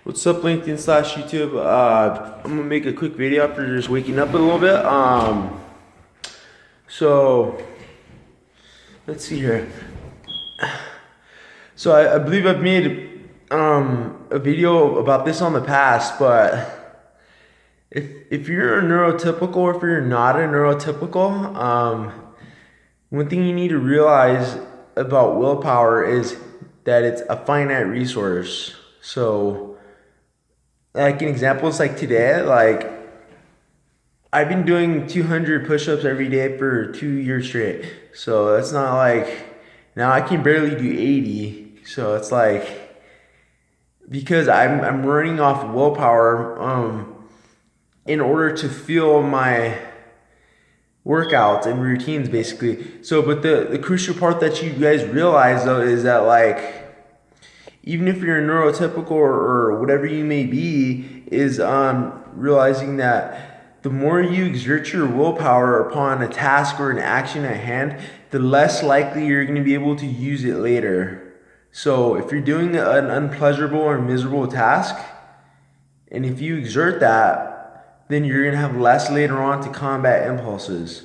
What's up, LinkedIn slash YouTube? I'm gonna make a quick video after just waking up a little bit. So let's see here. So I believe I've made a video about this on the past, but if you're a neurotypical or if you're not a neurotypical, one thing you need to realize about willpower is that it's a finite resource. So like an example is like today, like I've been doing 200 push-ups every day for 2 years straight. So it's not like now I can barely do 80. So it's like because I'm running off willpower in order to fuel my workouts and routines basically. So but the crucial part that you guys realize though is that like even if you're neurotypical or whatever you may be, is realizing that the more you exert your willpower upon a task or an action at hand, the less likely you're going to be able to use it later. So if you're doing an unpleasurable or miserable task, and if you exert that, then you're going to have less later on to combat impulses.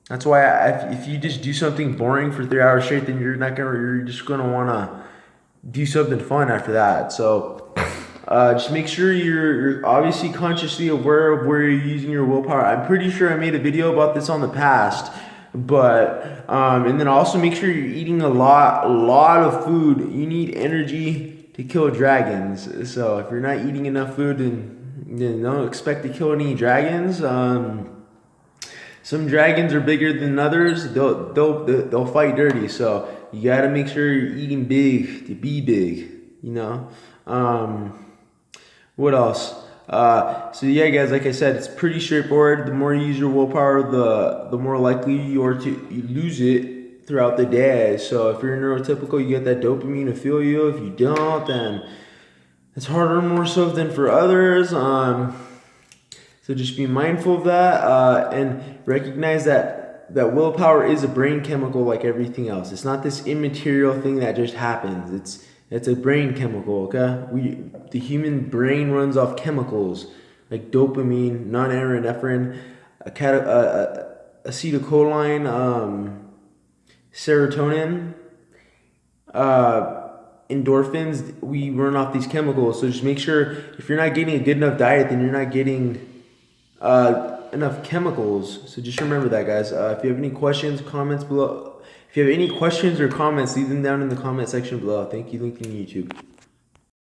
That's why if you just do something boring for 3 hours straight, then you're just going to want to do something fun after that. So just make sure you're obviously consciously aware of where you're using your willpower. I'm pretty sure I made a video about this on the past, but and then also make sure you're eating a lot of food. You need energy to kill dragons. So if you're not eating enough food, then don't expect to kill any dragons. Some dragons are bigger than others. They'll fight dirty. So you gotta make sure you're eating big to be big. You know. What else? So yeah, guys. Like I said, it's pretty straightforward. The more you use your willpower, the more likely you are to lose it throughout the day. So if you're neurotypical, you get that dopamine to fuel you. If you don't, then it's harder more so than for others. So just be mindful of that and recognize that willpower is a brain chemical like everything else. It's not this immaterial thing that just happens. It's a brain chemical, okay? The human brain runs off chemicals like dopamine, non-epinephrine, acetylcholine, serotonin, endorphins. We run off these chemicals. So just make sure if you're not getting a good enough diet, then you're not getting enough chemicals. So just remember that, guys. If you have any questions, comments below. If you have any questions or comments, leave them down in the comment section below. Thank you, LinkedIn, YouTube.